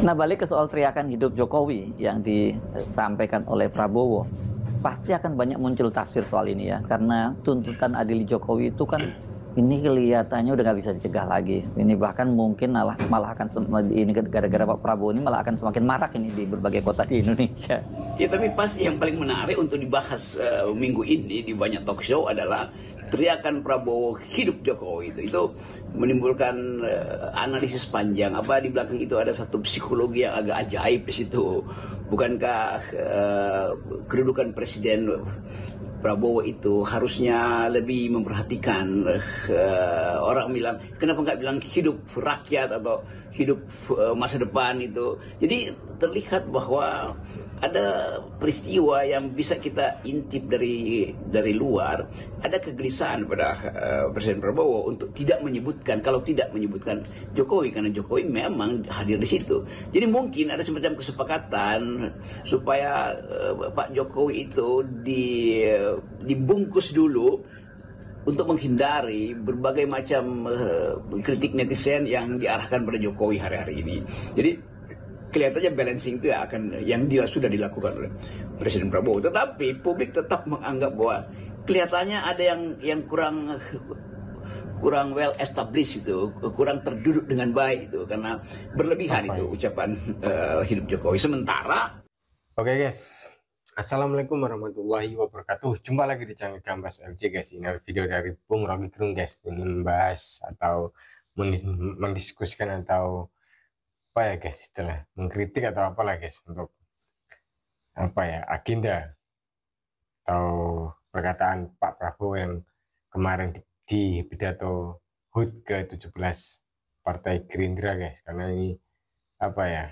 Nah, balik ke soal teriakan hidup Jokowi yang disampaikan oleh Prabowo, pasti akan banyak muncul tafsir soal ini ya, karena tuntutan adil Jokowi itu kan ini kelihatannya udah nggak bisa dicegah lagi. Ini bahkan mungkin malah akan ini gara-gara Pak Prabowo ini malah akan semakin marak ini di berbagai kota di Indonesia. Ya, tapi pasti yang paling menarik untuk dibahas minggu ini di banyak talk show adalah teriakan Prabowo hidup Jokowi itu menimbulkan analisis panjang. Apa di belakang itu ada satu psikologi yang agak ajaib di situ. Bukankah kedudukan Presiden Prabowo itu harusnya lebih memperhatikan orang bilang kenapa nggak bilang hidup rakyat atau hidup masa depan itu. Jadi terlihat bahwa ada peristiwa yang bisa kita intip dari luar, ada kegelisahan pada Presiden Prabowo untuk tidak menyebutkan, kalau tidak menyebutkan Jokowi, karena Jokowi memang hadir di situ. Jadi mungkin ada semacam kesepakatan supaya Pak Jokowi itu dibungkus dulu untuk menghindari berbagai macam kritik netizen yang diarahkan pada Jokowi hari-hari ini. Jadi kelihatannya balancing itu ya akan yang sudah dilakukan oleh Presiden Prabowo. Tetapi publik tetap menganggap bahwa kelihatannya ada yang kurang well established itu, kurang terduduk dengan baik itu karena berlebihan itu ucapan hidup Jokowi. Sementara oke guys, assalamualaikum warahmatullahi wabarakatuh. Jumpa lagi di channel Gambas LJ guys. Ini video dari Bung Rocky Gerung guys. Ini membahas atau mendiskusikan atau apa ya guys, istilah mengkritik atau apalah guys untuk apa ya agenda atau perkataan Pak Prabowo yang kemarin di pidato HUT ke-17 Partai Gerindra guys. Karena ini apa ya,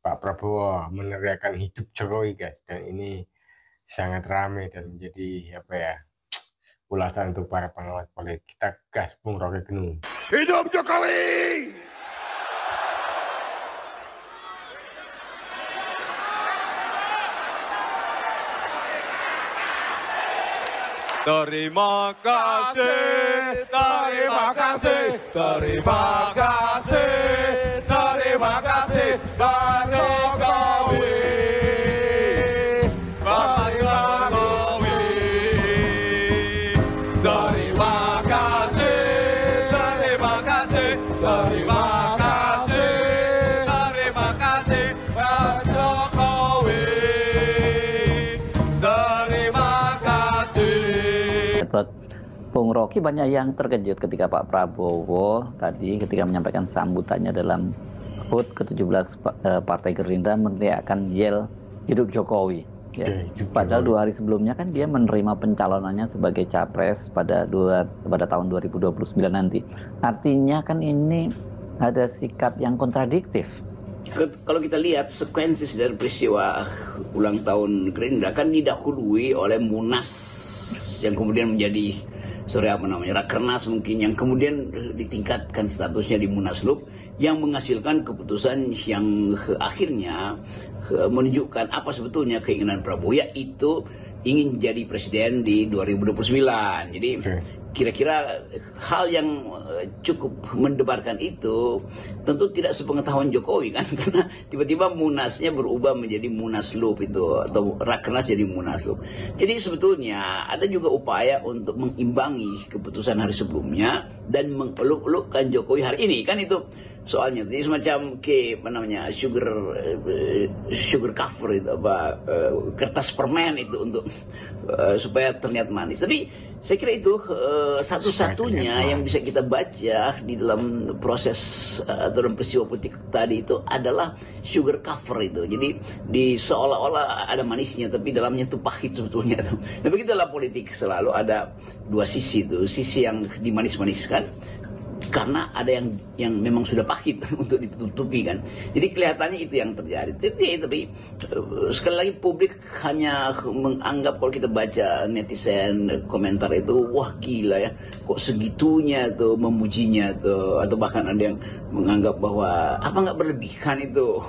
Pak Prabowo meneriakan hidup Jokowi guys, dan ini sangat ramai dan menjadi apa ya, ulasan untuk para pengamat politik. Kita gas, Bung Rocky Gerung. hidup Jokowi. Terima kasih, terima kasih, terima kasih, terima kasih, Pak Jokowi, Pak Jokowi. Terima kasih, terima kasih, terima kasih, terima kasih, Pak Jokowi. Terima kasih. Bung Rocky banyak yang terkejut ketika Pak Prabowo tadi ketika menyampaikan sambutannya dalam HUT ke-17 Partai Gerindra meneriakkan yel hidup Jokowi ya. Padahal 2 hari sebelumnya kan dia menerima pencalonannya sebagai capres pada tahun 2029 nanti. Artinya kan ini ada sikap yang kontradiktif. Kalau kita lihat sekuensi dari peristiwa ulang tahun Gerindra kan didahului oleh Munas yang kemudian menjadi Rakernas mungkin, yang kemudian ditingkatkan statusnya di Munaslup, yang menghasilkan keputusan yang akhirnya menunjukkan apa sebetulnya keinginan Prabowo, yaitu ingin jadi presiden di 2029. Jadi kira-kira hal yang cukup mendebarkan itu tentu tidak sepengetahuan Jokowi kan, karena tiba-tiba Munasnya berubah menjadi Munaslup itu, atau Rakernas jadi Munaslup. Jadi sebetulnya ada juga upaya untuk mengimbangi keputusan hari sebelumnya dan mengeluk-elukkan Jokowi hari ini kan, itu soalnya. Jadi semacam sugar cover itu, kertas permen itu untuk supaya terlihat manis. Tapi saya kira itu satu-satunya yang bisa kita baca di dalam proses atau dalam peristiwa politik tadi itu adalah sugar cover itu. Jadi seolah-olah ada manisnya tapi dalamnya itu pahit sebetulnya. Nah begitulah politik, selalu ada dua sisi itu, sisi yang dimanis-maniskan karena ada yang memang sudah pahit untuk ditutupi kan. Jadi kelihatannya itu yang terjadi. Tapi sekali lagi publik hanya menganggap, kalau kita baca netizen komentar itu, wah gila ya, kok segitunya tuh memujinya tuh, atau bahkan ada yang menganggap bahwa apa nggak berlebihan itu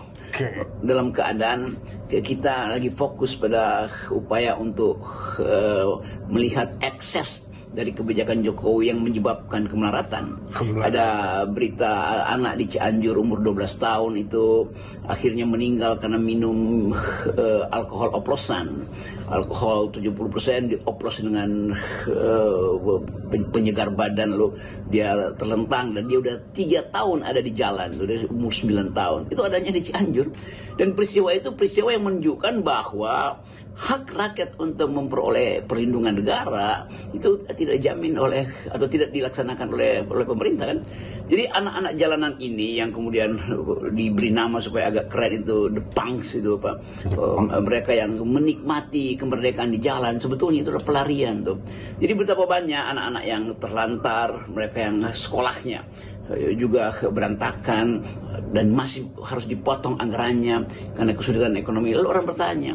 dalam keadaan kita lagi fokus pada upaya untuk melihat ekses dari kebijakan Jokowi yang menyebabkan kemelaratan. Ada berita anak di Cianjur umur 12 tahun itu akhirnya meninggal karena minum alkohol oplosan. Alkohol 70% dioplos dengan penyegar badan, lalu dia terlentang dan dia udah 3 tahun ada di jalan, udah umur 9 tahun. Itu adanya di Cianjur. Dan peristiwa itu peristiwa yang menunjukkan bahwa hak rakyat untuk memperoleh perlindungan negara itu tidak dijamin oleh atau tidak dilaksanakan oleh pemerintah kan. Jadi anak-anak jalanan ini yang kemudian diberi nama supaya agak keren itu the punks itu Pak. Mereka yang menikmati kemerdekaan di jalan sebetulnya itu adalah pelarian tuh. Jadi betapa banyak anak-anak yang terlantar, mereka yang sekolahnya juga berantakan dan masih harus dipotong anggarannya karena kesulitan ekonomi. Lalu orang bertanya,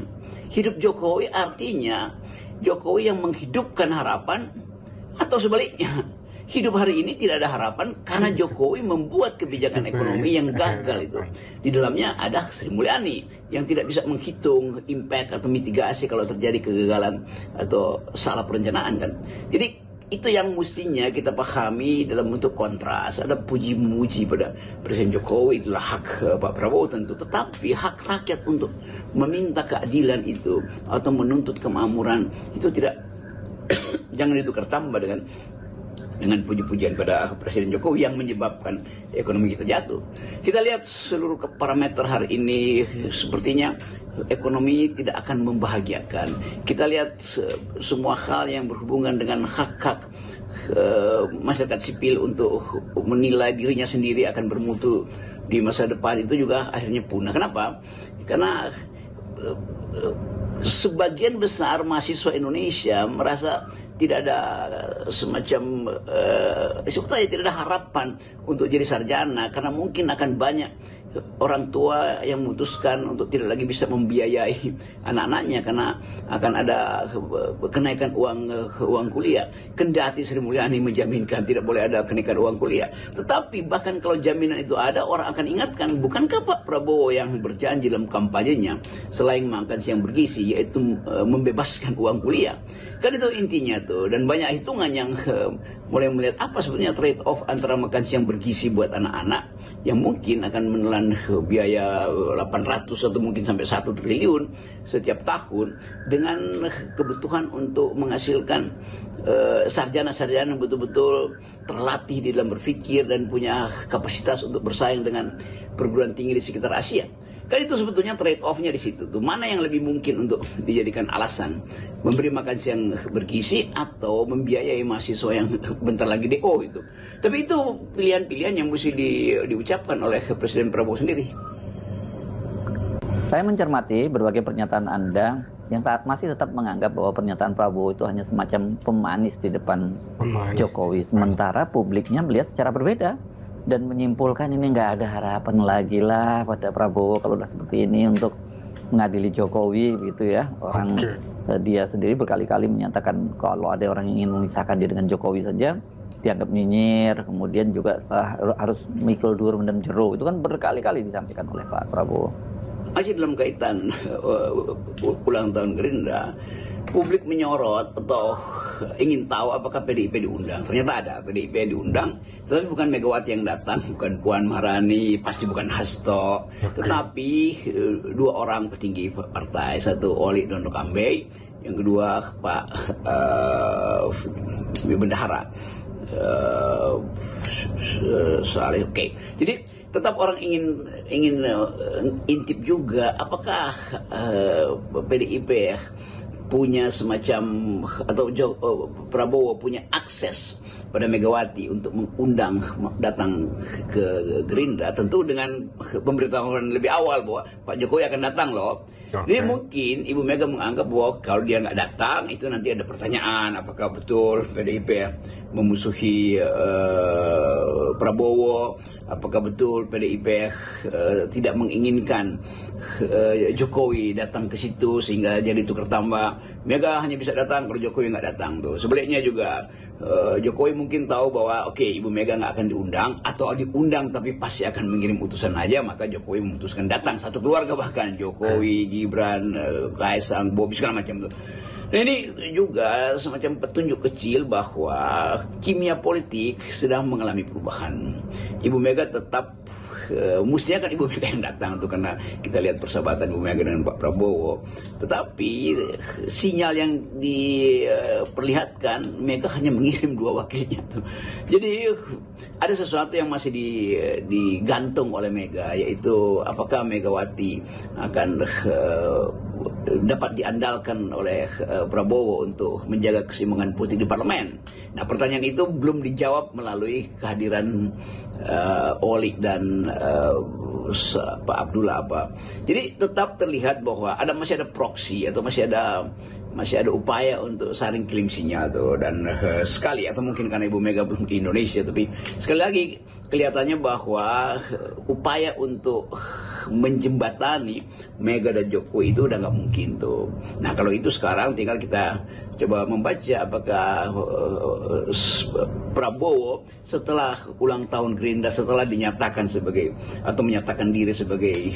hidup Jokowi artinya Jokowi yang menghidupkan harapan atau sebaliknya? Hidup hari ini tidak ada harapan karena Jokowi membuat kebijakan ekonomi yang gagal itu. Di dalamnya ada Sri Mulyani yang tidak bisa menghitung impact atau mitigasi kalau terjadi kegagalan atau salah perencanaan kan. Jadi itu yang mestinya kita pahami dalam bentuk kontras. Ada puji-muji pada Presiden Jokowi, itulah hak Pak Prabowo tentu. Tetapi hak rakyat untuk meminta keadilan itu atau menuntut kemakmuran itu tidak jangan ditukar tambah dengan puji-pujian pada Presiden Jokowi yang menyebabkan ekonomi kita jatuh. Kita lihat seluruh parameter hari ini sepertinya ekonomi tidak akan membahagiakan. Kita lihat semua hal yang berhubungan dengan hak-hak masyarakat sipil untuk menilai dirinya sendiri akan bermutu di masa depan itu juga akhirnya punah. Kenapa? Karena sebagian besar mahasiswa Indonesia merasa tidak ada semacam sebetulnya tidak ada harapan untuk jadi sarjana karena mungkin akan banyak orang tua yang memutuskan untuk tidak lagi bisa membiayai anak-anaknya karena akan ada kenaikan uang kuliah. Kendati Sri Mulyani menjaminkan tidak boleh ada kenaikan uang kuliah. Tetapi bahkan kalau jaminan itu ada, orang akan ingatkan, bukankah Pak Prabowo yang berjanji dalam kampanyenya selain makan siang bergizi yaitu membebaskan uang kuliah. Kan itu intinya tuh, dan banyak hitungan yang mulai melihat apa sebenarnya trade off antara makan siang bergizi buat anak-anak yang mungkin akan menelan biaya 800 atau mungkin sampai 1 triliun setiap tahun dengan kebutuhan untuk menghasilkan sarjana-sarjana yang betul-betul terlatih di dalam berpikir dan punya kapasitas untuk bersaing dengan perguruan tinggi di sekitar Asia. Kan itu sebetulnya trade off-nya di situ tuh. Mana yang lebih mungkin untuk dijadikan alasan? Memberi makan siang bergizi atau membiayai mahasiswa yang bentar lagi DO itu. Tapi itu pilihan-pilihan yang mesti diucapkan oleh Presiden Prabowo sendiri. Saya mencermati berbagai pernyataan Anda yang masih tetap menganggap bahwa pernyataan Prabowo itu hanya semacam pemanis di depan Jokowi. Sementara publiknya melihat secara berbeda dan menyimpulkan ini nggak ada harapan lagi lah pada Prabowo kalau udah seperti ini untuk mengadili Jokowi gitu ya. Orang dia sendiri berkali-kali menyatakan kalau ada orang yang ingin memisahkan dia dengan Jokowi saja dianggap nyinyir, kemudian juga harus mikul dur mendem jeruk. Itu kan berkali-kali disampaikan oleh Pak Prabowo. Masih dalam kaitan ulang tahun Gerindra, publik menyorot atau ingin tahu apakah PDIP diundang. Ternyata ada PDIP diundang, tetapi bukan Megawati yang datang, bukan Puan Maharani, pasti bukan Hasto, tetapi 2 orang petinggi partai, satu Oli Dondo Kambe, yang kedua Pak Bendahara Saleh. Oke. Jadi tetap orang ingin intip juga apakah PDIP punya semacam atau Prabowo punya akses pada Megawati untuk mengundang datang ke Gerindra, tentu dengan pemberitahuan lebih awal bahwa Pak Jokowi akan datang loh. Jadi mungkin Ibu Mega menganggap bahwa kalau dia nggak datang itu nanti ada pertanyaan apakah betul PDIP memusuhi Prabowo, apakah betul PDIP tidak menginginkan Jokowi datang ke situ sehingga jadi tukar tambah. Mega hanya bisa datang kalau Jokowi nggak datang tuh. Sebaliknya juga Jokowi mungkin tahu bahwa oke, Ibu Mega nggak akan diundang atau diundang tapi pasti akan mengirim utusan aja, maka Jokowi memutuskan datang satu keluarga bahkan Jokowi, Gibran, Kaisang, Bobi segala macam tuh. Nah, ini juga semacam petunjuk kecil bahwa kimia politik sedang mengalami perubahan. Ibu Mega tetap mestinya kan Ibu Mega yang datang tuh, karena kita lihat persahabatan Ibu Mega dengan Pak Prabowo. Tetapi sinyal yang diperlihatkan, Mega hanya mengirim 2 wakilnya tuh. Jadi ada sesuatu yang masih digantung oleh Mega, yaitu apakah Megawati akan dapat diandalkan oleh Prabowo untuk menjaga keseimbangan politik di parlemen. Nah, pertanyaan itu belum dijawab melalui kehadiran Oli dan Pak Abdullah apa. Jadi tetap terlihat bahwa masih ada proksi atau masih ada upaya untuk saling kirim sinyal tuh. Dan sekali, atau mungkin karena Ibu Mega belum di Indonesia, tapi sekali lagi kelihatannya bahwa upaya untuk menjembatani Mega dan Jokowi itu udah nggak mungkin tuh. Nah, kalau itu sekarang tinggal kita coba membaca apakah Prabowo setelah ulang tahun Gerindra, setelah dinyatakan sebagai atau menyatakan diri sebagai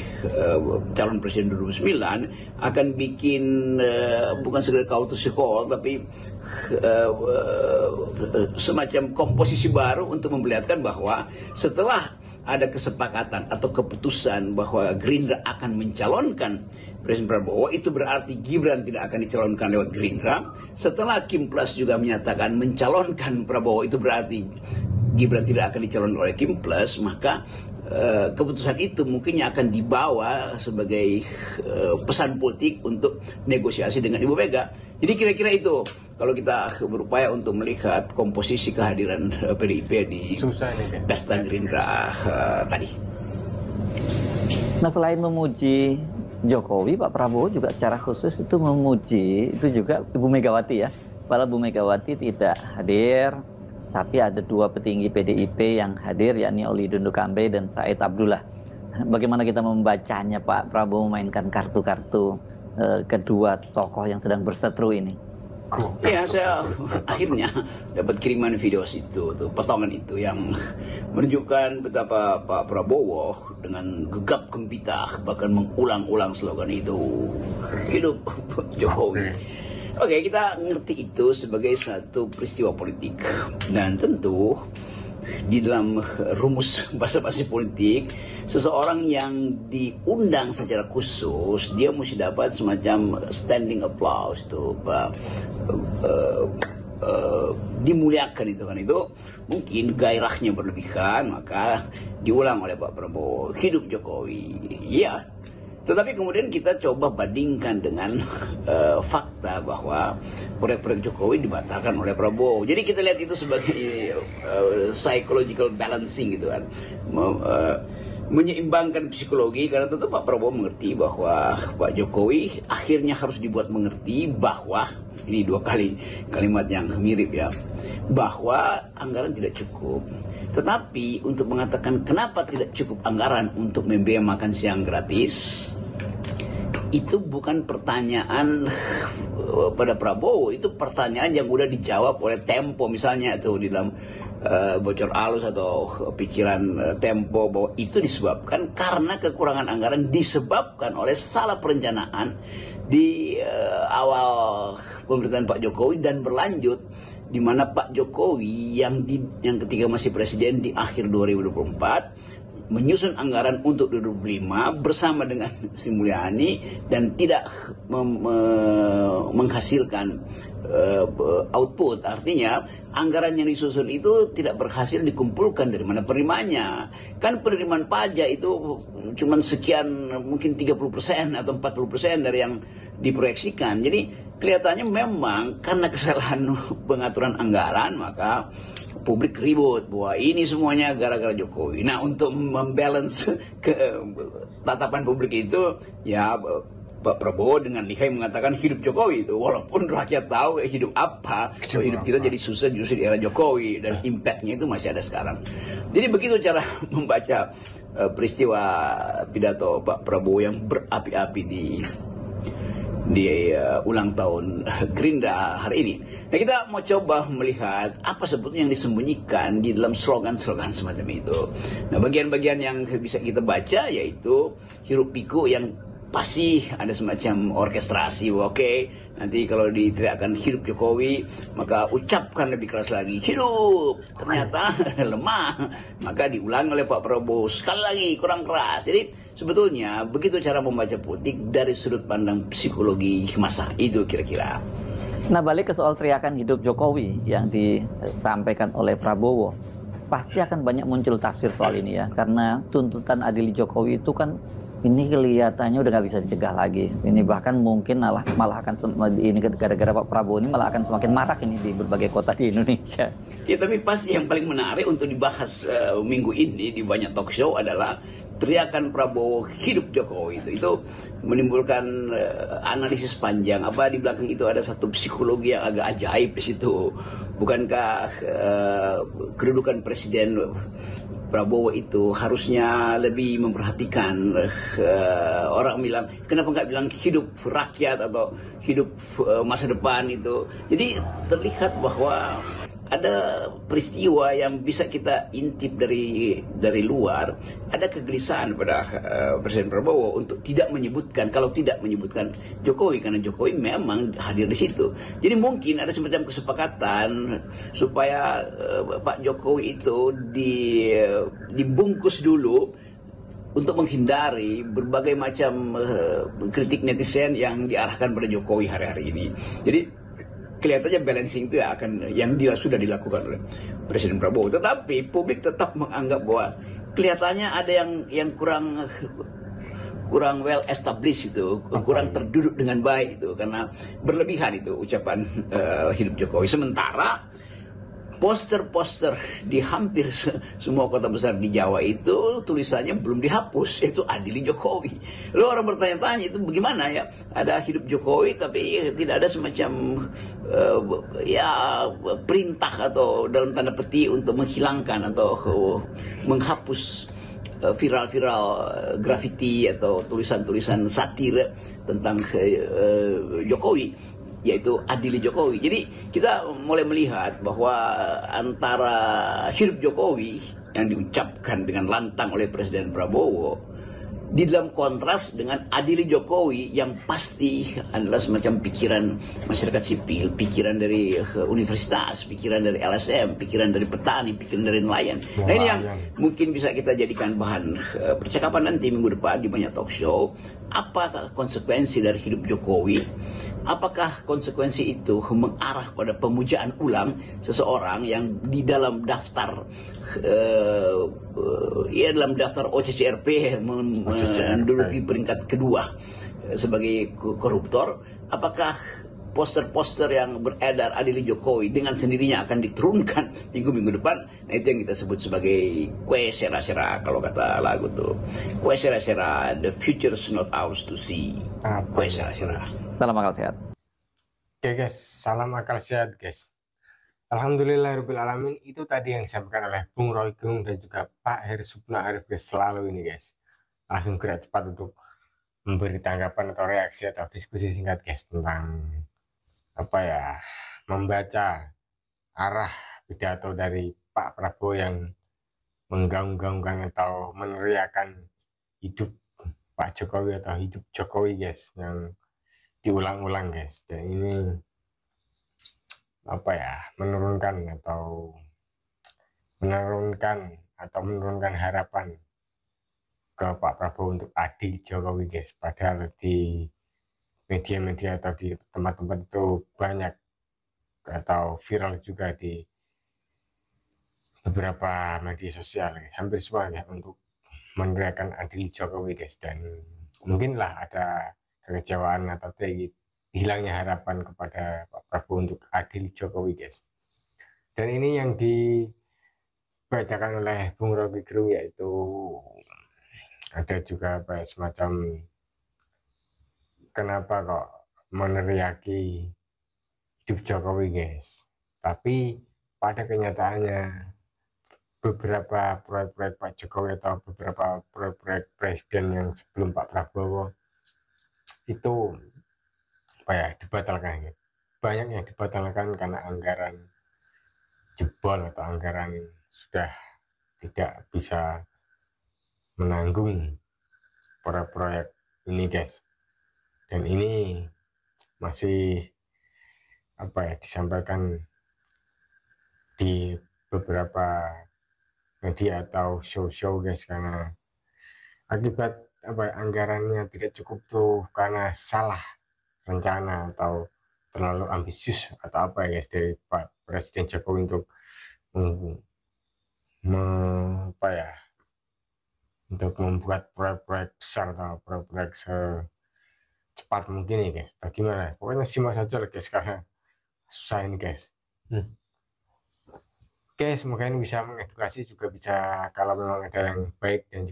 calon presiden 2009, akan bikin bukan sekedar kautus call, tapi semacam komposisi baru untuk memperlihatkan bahwa setelah ada kesepakatan atau keputusan bahwa Gerindra akan mencalonkan Presiden Prabowo, itu berarti Gibran tidak akan dicalonkan lewat Gerindra. Setelah Kim Plus juga menyatakan mencalonkan Prabowo, itu berarti Gibran tidak akan dicalonkan oleh Kim Plus. Maka keputusan itu mungkinnya akan dibawa sebagai pesan politik untuk negosiasi dengan Ibu Mega. Jadi kira-kira itu kalau kita berupaya untuk melihat komposisi kehadiran PDIP di pesta Gerindra tadi. Nah, selain memuji Jokowi, Pak Prabowo juga secara khusus itu memuji itu juga Ibu Megawati ya. Padahal Ibu Megawati tidak hadir, tapi ada 2 petinggi PDIP yang hadir, yakni Oli Dondo Kambe dan Said Abdullah. Bagaimana kita membacanya Pak Prabowo memainkan kartu-kartu kedua tokoh yang sedang berseteru ini? Ya, saya akhirnya dapat kiriman video situ, tuh, potongan itu yang menunjukkan betapa Pak Prabowo dengan gegap gempita bahkan mengulang-ulang slogan itu, hidup Jokowi. Oke, kita ngerti itu sebagai satu peristiwa politik, dan tentu di dalam rumus basa-basi politik, seseorang yang diundang secara khusus dia mesti dapat semacam standing applause itu, dimuliakan itu kan. Itu mungkin gairahnya berlebihan, maka diulang oleh Pak Prabowo, hidup Jokowi. Iya, tetapi kemudian kita coba bandingkan dengan fakta bahwa proyek-proyek Jokowi dibatalkan oleh Prabowo. Jadi kita lihat itu sebagai psychological balancing gitu kan, menyeimbangkan psikologi, karena tentu Pak Prabowo mengerti bahwa Pak Jokowi akhirnya harus dibuat mengerti bahwa, ini 2 kali kalimat yang mirip ya, bahwa anggaran tidak cukup. Tetapi untuk mengatakan kenapa tidak cukup anggaran untuk membiayai makan siang gratis, itu bukan pertanyaan pada Prabowo, itu pertanyaan yang udah dijawab oleh Tempo misalnya tuh di dalam bocor alus atau pikiran Tempo, bahwa itu disebabkan karena kekurangan anggaran disebabkan oleh salah perencanaan di awal pemerintahan Pak Jokowi dan berlanjut, di mana Pak Jokowi yang ketika masih presiden di akhir 2024 menyusun anggaran untuk 2025 bersama dengan Sri Mulyani dan tidak menghasilkan output. Artinya anggaran yang disusun itu tidak berhasil dikumpulkan. Dari mana penerimanya? Kan penerimaan pajak itu cuma sekian, mungkin 30% atau 40% dari yang diproyeksikan. Jadi kelihatannya memang karena kesalahan pengaturan anggaran, maka publik ribut bahwa ini semuanya gara-gara Jokowi. Nah, untuk membalance ke tatapan publik itu, ya Pak Prabowo dengan lihai mengatakan hidup Jokowi itu, walaupun rakyat tahu hidup apa, hidup kita jadi susah justru di era Jokowi, dan impactnya itu masih ada sekarang. Jadi begitu cara membaca peristiwa pidato Pak Prabowo yang berapi-api di ulang tahun Gerindra hari ini. Nah, kita mau coba melihat apa sebetulnya yang disembunyikan di dalam slogan-slogan semacam itu. Nah, bagian-bagian yang bisa kita baca yaitu hiruk pikuk yang pasti ada semacam orkestrasi. Oke, nanti kalau diteriakkan hidup Jokowi, maka ucapkan lebih keras lagi hidup. Ternyata lemah, maka diulang oleh Pak Prabowo sekali lagi kurang keras. Jadi sebetulnya begitu cara membaca politik dari sudut pandang psikologi masa itu kira-kira. Nah, balik ke soal teriakan hidup Jokowi yang disampaikan oleh Prabowo, pasti akan banyak muncul tafsir soal ini ya, karena tuntutan adili Jokowi itu kan ini kelihatannya udah nggak bisa dicegah lagi. Ini bahkan mungkin malah akan ini gara-gara Pak Prabowo ini malah akan semakin marak ini di berbagai kota di Indonesia. Ya, tapi pasti yang paling menarik untuk dibahas minggu ini di banyak talk show adalah teriakan Prabowo hidup Jokowi itu menimbulkan analisis panjang. Apa di belakang itu ada satu psikologi yang agak ajaib di situ. Bukankah kedudukan Presiden Prabowo itu harusnya lebih memperhatikan orang bilang kenapa nggak bilang hidup rakyat atau hidup masa depan itu. Jadi terlihat bahwa ada peristiwa yang bisa kita intip dari luar, ada kegelisahan pada Presiden Prabowo untuk tidak menyebutkan, kalau tidak menyebutkan Jokowi, karena Jokowi memang hadir di situ. Jadi mungkin ada semacam kesepakatan supaya Pak Jokowi itu dibungkus dulu untuk menghindari berbagai macam kritik netizen yang diarahkan pada Jokowi hari-hari ini. Jadi kelihatannya balancing itu ya akan yang sudah dilakukan oleh Presiden Prabowo. Tetapi publik tetap menganggap bahwa kelihatannya ada yang kurang well established itu, kurang terduduk dengan baik itu, karena berlebihan itu ucapan hidup Jokowi. Sementara poster-poster di hampir semua kota besar di Jawa itu tulisannya belum dihapus, yaitu adili Jokowi. Lalu orang bertanya-tanya itu bagaimana ya, ada hidup Jokowi tapi tidak ada semacam perintah atau dalam tanda petik untuk menghilangkan atau menghapus viral-viral graffiti atau tulisan-tulisan satir tentang Jokowi, yaitu adili Jokowi. Jadi kita mulai melihat bahwa antara hidup Jokowi yang diucapkan dengan lantang oleh Presiden Prabowo di dalam kontras dengan adili Jokowi yang pasti adalah semacam pikiran masyarakat sipil, pikiran dari universitas, pikiran dari LSM, pikiran dari petani, pikiran dari nelayan. Nah, ini yang mungkin bisa kita jadikan bahan percakapan nanti minggu depan di banyak talk show. Apakah konsekuensi dari hidup Jokowi? Apakah konsekuensi itu mengarah pada pemujaan ulang seseorang yang di dalam daftar dalam daftar OCCRP menduduki peringkat kedua sebagai koruptor? Apakah poster-poster yang beredar adili Jokowi dengan sendirinya akan diturunkan minggu-minggu depan? Nah, itu yang kita sebut sebagai kue sera-sera, kalau kata lagu tuh. Kue sera-sera, the future's not ours to see. Kue sera-sera. Salam akal sehat. Oke guys, salam akal sehat guys. Alhamdulillahirrahmanirrahim. Itu tadi yang disampaikan oleh Bung Roy Gerung dan juga Pak Heri Supna Arif guys. Selalu ini guys, langsung gerak cepat untuk memberi tanggapan atau reaksi atau diskusi singkat guys tentang apa ya, membaca arah pidato dari Pak Prabowo yang menggaung-gaungkan atau meneriakan hidup Pak Jokowi atau hidup Jokowi guys, yang diulang-ulang guys. Dan ini apa ya, menurunkan harapan ke Pak Prabowo untuk adil Jokowi guys. Padahal di media-media atau di tempat-tempat itu banyak atau viral juga di beberapa media sosial guys, hampir semua ya, untuk meneriakan adil Jokowi guys. Dan mungkinlah ada kekecewaan atau hilangnya harapan kepada Pak Prabowo untuk adil Jokowi guys. Dan ini yang dibacakan oleh Bung Roky Gerung, yaitu ada juga apa, semacam kenapa kok meneriaki hidup Jokowi guys, tapi pada kenyataannya beberapa proyek-proyek Pak Jokowi atau beberapa proyek-proyek presiden yang sebelum Pak Prabowo itu apa ya, dibatalkan gitu. Banyak yang dibatalkan karena anggaran jebol atau anggaran sudah tidak bisa menanggung proyek-proyek ini guys. Dan ini masih disampaikan di beberapa media atau show-show guys, karena akibat anggarannya tidak cukup tuh, karena salah rencana atau terlalu ambisius atau ya guys dari Pak Presiden Jokowi untuk untuk membuat proyek-proyek besar atau proyek-proyek secepat mungkin ya guys. Bagaimana? Pokoknya simak saja lah guys, karena susah ini guys. Oke, semoga ini bisa mengedukasi, juga bisa kalau memang ada yang baik dan